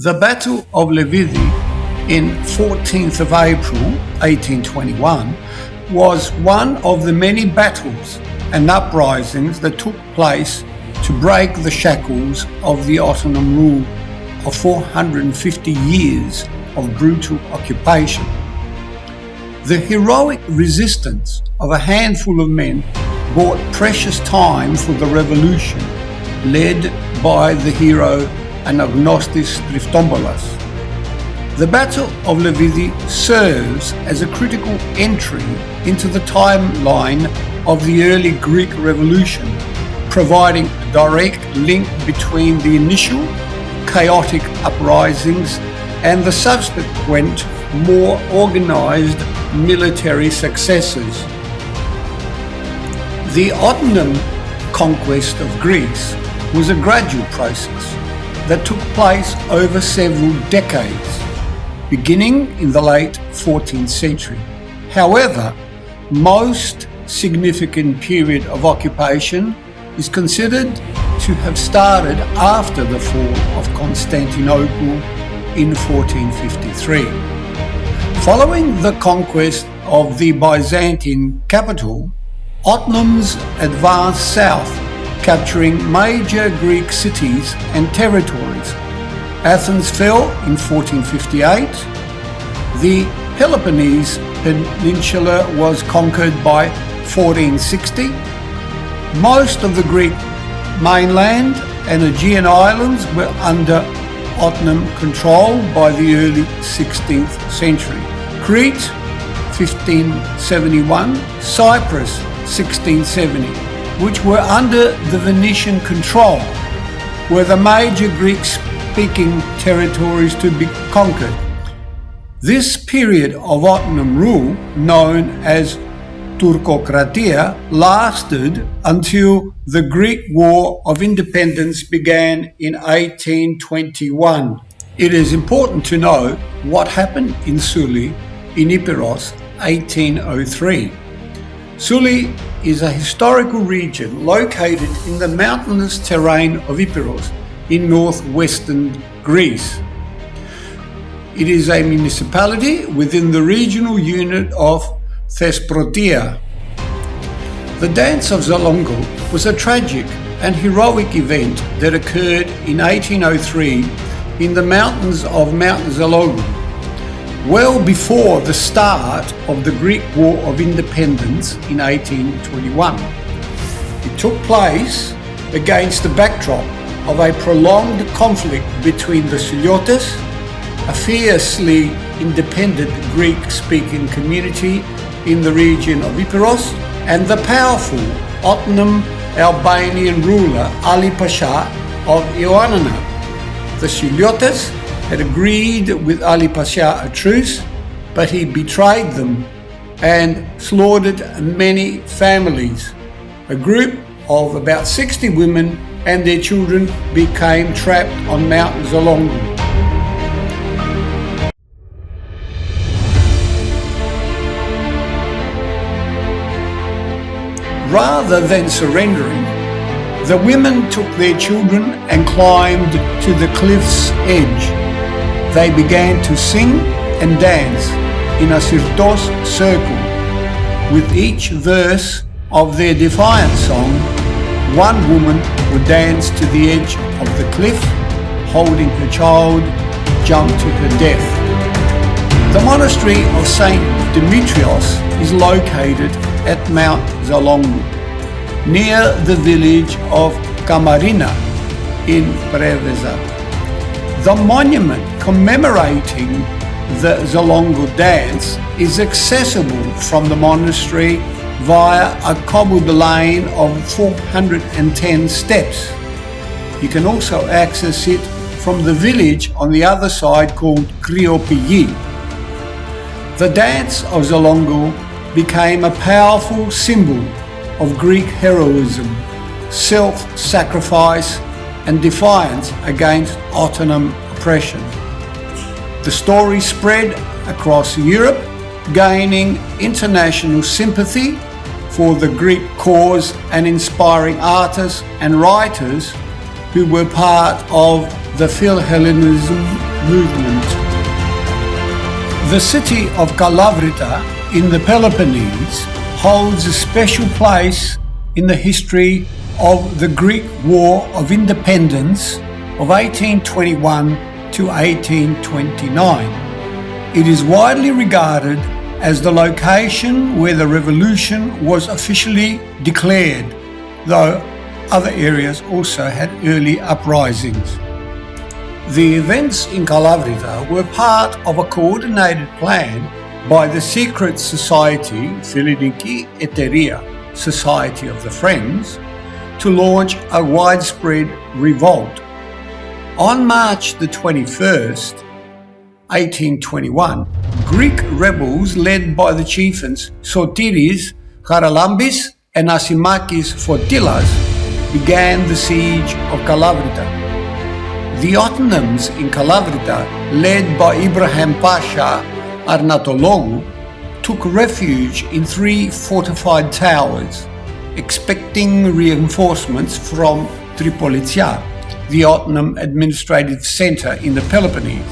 The Battle of Levidi in 14th of April 1821 was one of the many battles and uprisings that took place to break the shackles of the Ottoman rule of 450 years of brutal occupation. The heroic resistance of a handful of men bought precious time for the revolution led by the hero Anagnostis Triftombolas. The Battle of Levidi serves as a critical entry into the timeline of the early Greek Revolution, providing a direct link between the initial chaotic uprisings and the subsequent, more organized military successes. The Ottoman conquest of Greece was a gradual process that took place over several decades, beginning in the late 14th century. However, most significant period of occupation is considered to have started after the fall of Constantinople in 1453. Following the conquest of the Byzantine capital, Ottomans advanced south, capturing major Greek cities and territories. Athens fell in 1458. The Peloponnese peninsula was conquered by 1460. Most of the Greek mainland and Aegean islands were under Ottoman control by the early 16th century. Crete, 1571, Cyprus, 1670, which were under the Venetian control, were the major Greek-speaking territories to be conquered. This period of Ottoman rule, known as Tourkokratia, lasted until the Greek War of Independence began in 1821. It is important to know what happened in Suli in Epirus 1803. Suli is a historical region located in the mountainous terrain of Epirus in northwestern Greece. It is a municipality within the regional unit of Thesprotia. The Dance of Zalongo was a tragic and heroic event that occurred in 1803 in the mountains of Mount Zalongo, well before the start of the Greek War of Independence in 1821. It took place against the backdrop of a prolonged conflict between the Seleucids, a fiercely independent Greek-speaking community in the region of Epirus, and the powerful Ottoman Albanian ruler Ali Pasha of Ioannina. The Seleucids had agreed with Ali Pasha a truce, but he betrayed them and slaughtered many families. A group of about 60 women and their children became trapped on Mount Zalongo. Rather than surrendering, the women took their children and climbed to the cliff's edge. They began to sing and dance in a sirtos circle. With each verse of their defiant song, one woman would dance to the edge of the cliff, holding her child, jump to her death. The monastery of Saint Demetrios is located at Mount Zalongo, near the village of Kamarina in Preveza. The monument commemorating the Zalongo dance is accessible from the monastery via a cobbled lane of 410 steps. You can also access it from the village on the other side called Kriopigi. The dance of Zalongo became a powerful symbol of Greek heroism, self-sacrifice, and defiance against Ottoman oppression. The story spread across Europe, gaining international sympathy for the Greek cause and inspiring artists and writers who were part of the Philhellenism movement. The city of Kalavrita in the Peloponnese holds a special place in the history of the Greek War of Independence of 1821 to 1829. It is widely regarded as the location where the revolution was officially declared, though other areas also had early uprisings. The events in Kalavrita were part of a coordinated plan by the secret society Filiniki Eteria, Society of the Friends, to launch a widespread revolt. On March the 21st, 1821, Greek rebels led by the chieftains Sotiris, Charalambis and Asimakis Fotilas began the siege of Kalavrita. The Ottomans in Kalavrita, led by Ibrahim Pasha Arnatologu, took refuge in 3 fortified towers, expecting reinforcements from Tripolitsia, the Ottoman administrative centre in the Peloponnese.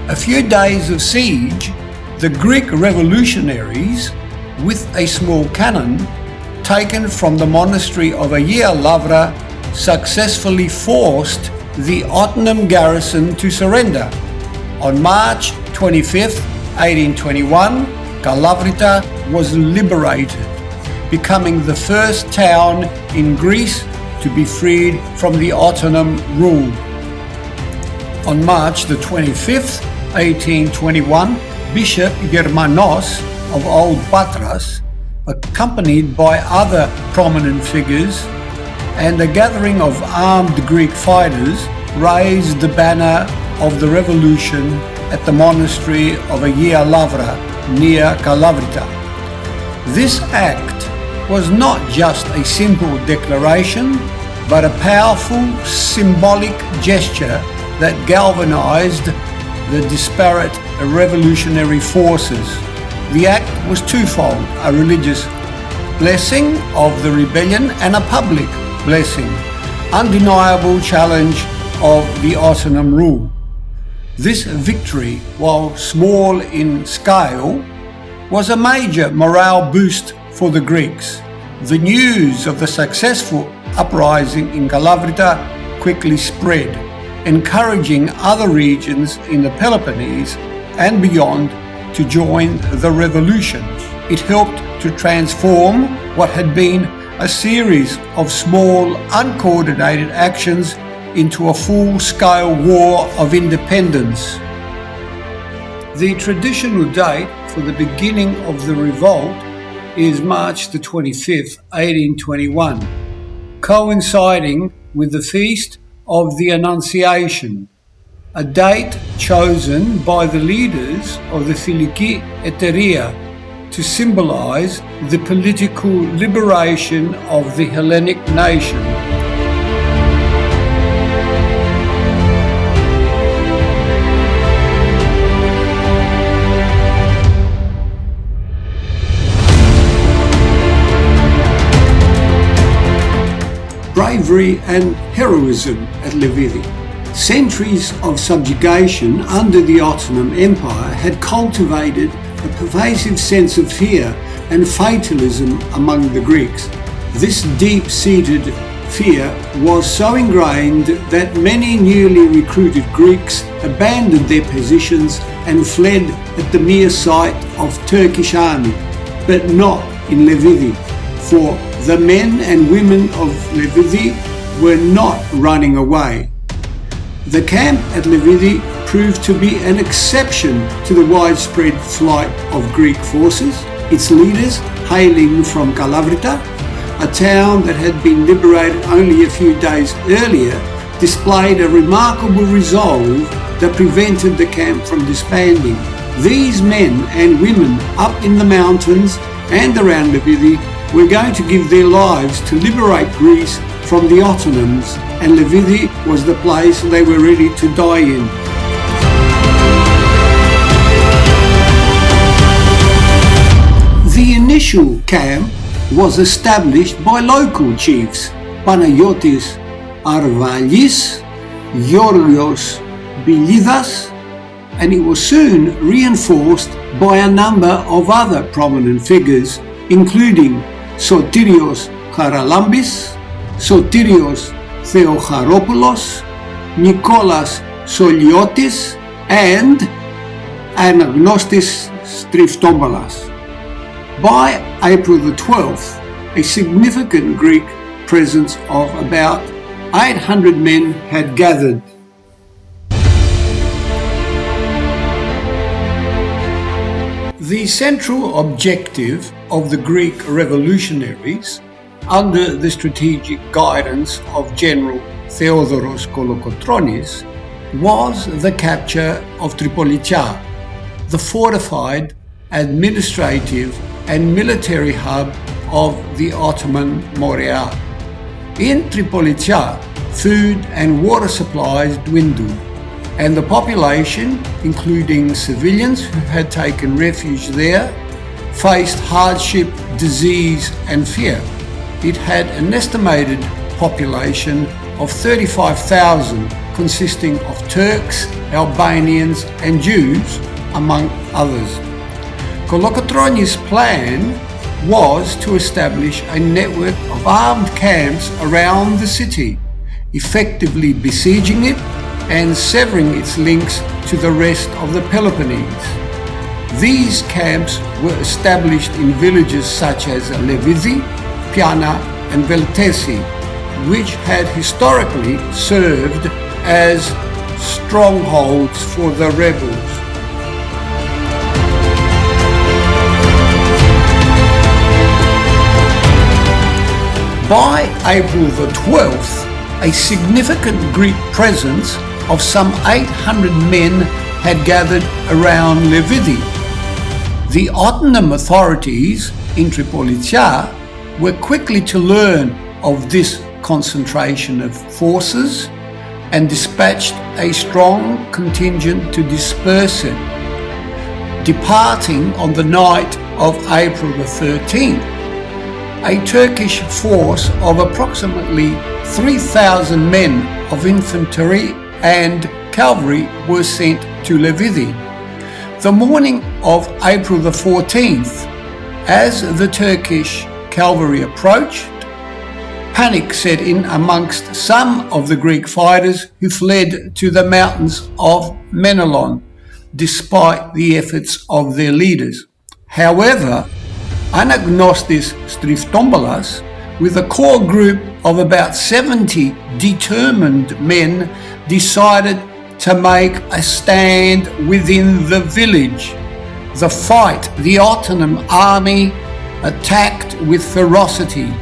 A few days of siege, the Greek revolutionaries, with a small cannon taken from the monastery of Aegean Lavra, successfully forced the Ottoman garrison to surrender. On March 25, 1821, Kalavrita was liberated, becoming the first town in Greece to be freed from the Ottoman rule. On March the 25th, 1821, Bishop Germanos of Old Patras, accompanied by other prominent figures and a gathering of armed Greek fighters, raised the banner of the revolution at the monastery of Aegean Lavra near Kalavrita. This act was not just a simple declaration, but a powerful symbolic gesture that galvanized the disparate revolutionary forces. The act was twofold: a religious blessing of the rebellion and a public blessing, undeniable challenge of the Ottoman rule. This victory, while small in scale, was a major morale boost for the Greeks. The news of the successful uprising in Kalavrita quickly spread, encouraging other regions in the Peloponnese and beyond to join the revolution. It helped to transform what had been a series of small, uncoordinated actions into a full-scale war of independence. The traditional date for the beginning of the revolt is March the 25th, 1821, coinciding with the Feast of the Annunciation, a date chosen by the leaders of the Filiniki Eteria to symbolize the political liberation of the Hellenic nation. Bravery and heroism at Levidi. Centuries of subjugation under the Ottoman Empire had cultivated a pervasive sense of fear and fatalism among the Greeks. This deep-seated fear was so ingrained that many newly recruited Greeks abandoned their positions and fled at the mere sight of Turkish army, but not in Levidi, for the men and women of Levidi were not running away. The camp at Levidi proved to be an exception to the widespread flight of Greek forces, its leaders hailing from Kalavrita, a town that had been liberated only a few days earlier, displayed a remarkable resolve that prevented the camp from disbanding. These men and women up in the mountains and around Levidi were going to give their lives to liberate Greece from the Ottomans, and Levidi was the place they were ready to die in. The initial camp was established by local chiefs, Panagiotis Arvalis, Georgios Bilidas, and it was soon reinforced by a number of other prominent figures, including Sotirios Charalambis, Sotirios Theocharopoulos, Nicholas Soliotis, and Anagnostis Striftombalas. By April the 12th, a significant Greek presence of about 800 men had gathered. The central objective of the Greek revolutionaries, under the strategic guidance of General Theodoros Kolokotronis, was the capture of Tripolitsia, the fortified administrative and military hub of the Ottoman Morea. In Tripolitsia, food and water supplies dwindled, and the population, including civilians who had taken refuge there, faced hardship, disease and fear. It had an estimated population of 35,000, consisting of Turks, Albanians and Jews, among others. Kolokotronis' plan was to establish a network of armed camps around the city, effectively besieging it and severing its links to the rest of the Peloponnese. These camps were established in villages such as Levidi, Piana and Veltesi, which had historically served as strongholds for the rebels. By April the 12th, a significant Greek presence of some 800 men had gathered around Levidi. The Ottoman authorities in Tripolitsia were quickly to learn of this concentration of forces and dispatched a strong contingent to disperse it. Departing on the night of April the 13th, a Turkish force of approximately 3,000 men of infantry and cavalry were sent to Levidi. The morning of April the 14th, as the Turkish cavalry approached, panic set in amongst some of the Greek fighters who fled to the mountains of Menelon, despite the efforts of their leaders. However, Anagnostis Striftombalas, with a core group of about 70 determined men, decided to make a stand within the village. The Ottoman army attacked with ferocity,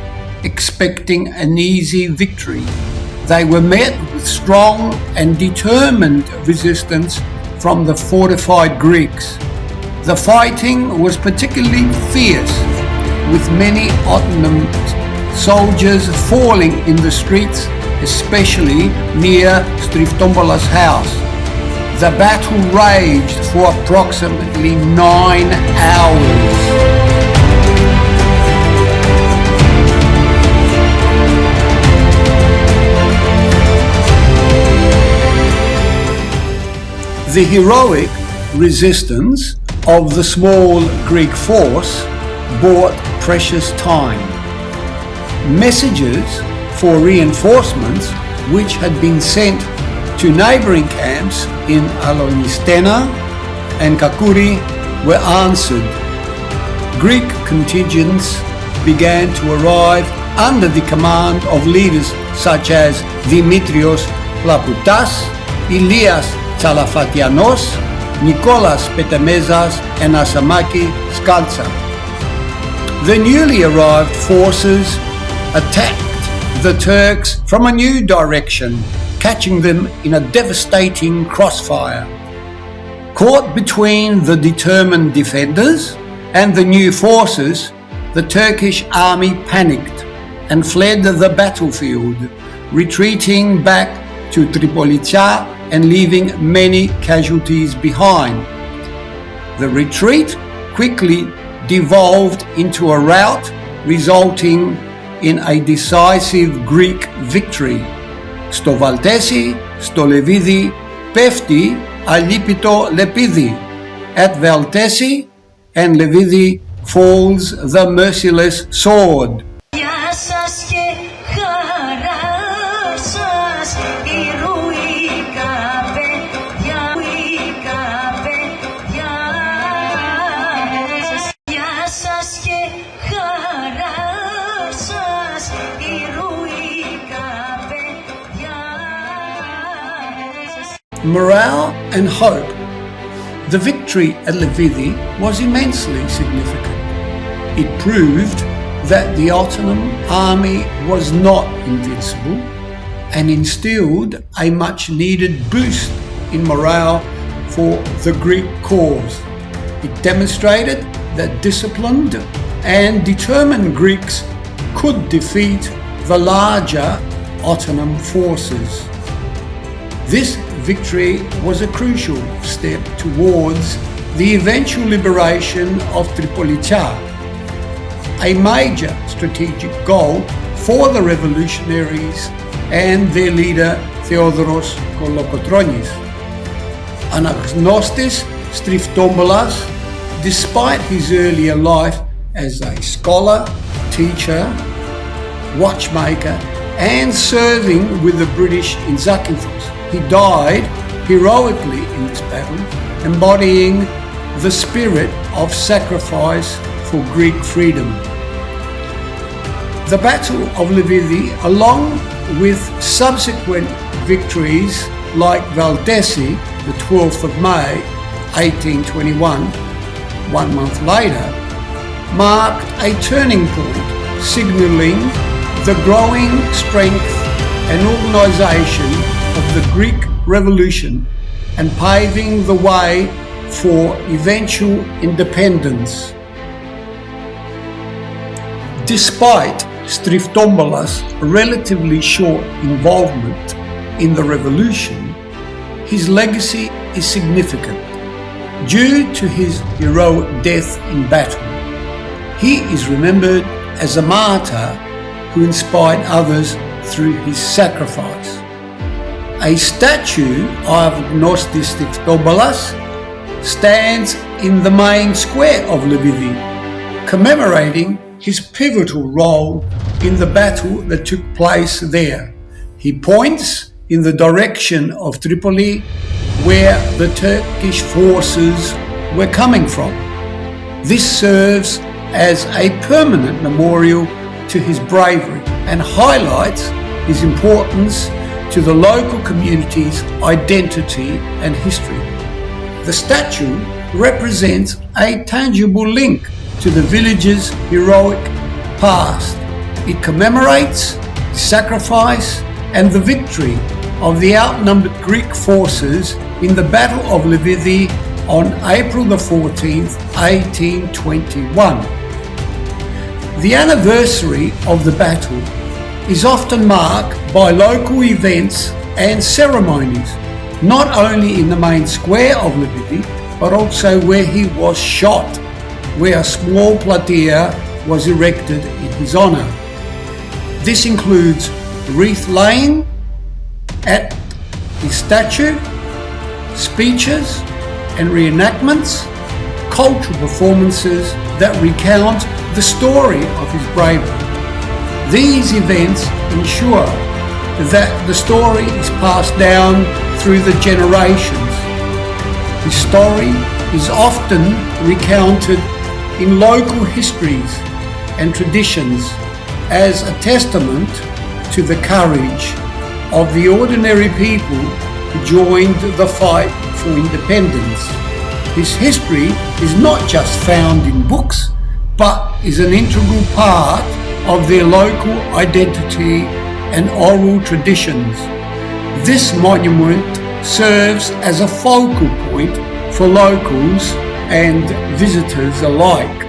expecting an easy victory. They were met with strong and determined resistance from the fortified Greeks. The fighting was particularly fierce, with many Ottoman soldiers falling in the streets, especially near Striftombalas' house. The battle raged for approximately 9 hours. The heroic resistance of the small Greek force bought precious time. Messages for reinforcements, which had been sent to neighboring camps in Alonistena and Kakuri, were answered. Greek contingents began to arrive under the command of leaders such as Dimitrios Plapoutas, Ilias Tsalafatianos, Nicholas Petemezas and Asamaki Skaltsa. The newly arrived forces attacked the Turks from a new direction, catching them in a devastating crossfire. Caught between the determined defenders and the new forces, the Turkish army panicked and fled the battlefield, retreating back to Tripolitsia and leaving many casualties behind. The retreat quickly devolved into a rout, resulting in a decisive Greek victory. Στο Βαλτέσι, στο Λεβίδι πέφτει αλίπητο λεπίδι. At Valtesi and Levidi falls the merciless sword. Γεια σας και χαρά σας, ηρωικά παιδιά, ηρωικά παιδιά σας. Γεια σας και χαρά σας, ηρωικά παιδιά σας. Morale and hope. The victory at Levidi was immensely significant. It proved that the Ottoman army was not invincible and instilled a much needed boost in morale for the Greek cause. It demonstrated that disciplined and determined Greeks could defeat the larger Ottoman forces. This victory was a crucial step towards the eventual liberation of Tourkokratia, a major strategic goal for the revolutionaries and their leader Theodoros Kolokotronis. Anagnostis Striftombolas, despite his earlier life as a scholar, teacher, watchmaker and serving with the British in Zakynthos, he died heroically in this battle, embodying the spirit of sacrifice for Greek freedom. The Battle of Levidi, along with subsequent victories like Valtesi, the 12th of May 1821, 1 month later, marked a turning point, signalling the growing strength and organisation of the Greek Revolution and paving the way for eventual independence. Despite Striftombolas' relatively short involvement in the revolution, his legacy is significant. Due to his heroic death in battle, he is remembered as a martyr who inspired others through his sacrifice. A statue of Agnostis Striftombolas stands in the main square of Levidi, commemorating his pivotal role in the battle that took place there. He points in the direction of Tripoli, where the Turkish forces were coming from. This serves as a permanent memorial to his bravery and highlights his importance to the local community's identity and history. The statue represents a tangible link to the village's heroic past. It commemorates his sacrifice and the victory of the outnumbered Greek forces in the Battle of Levidi on April the 14th, 1821. The anniversary of the battle is often marked by local events and ceremonies, not only in the main square of Levidi, but also where he was shot, where a small platea was erected in his honour. This includes wreath laying at his statue, speeches and reenactments, cultural performances that recount the story of his bravery. These events ensure that the story is passed down through the generations. His story is often recounted in local histories and traditions as a testament to the courage of the ordinary people who joined the fight for independence. His history is not just found in books, but is an integral part of their local identity and oral traditions. This monument serves as a focal point for locals and visitors alike.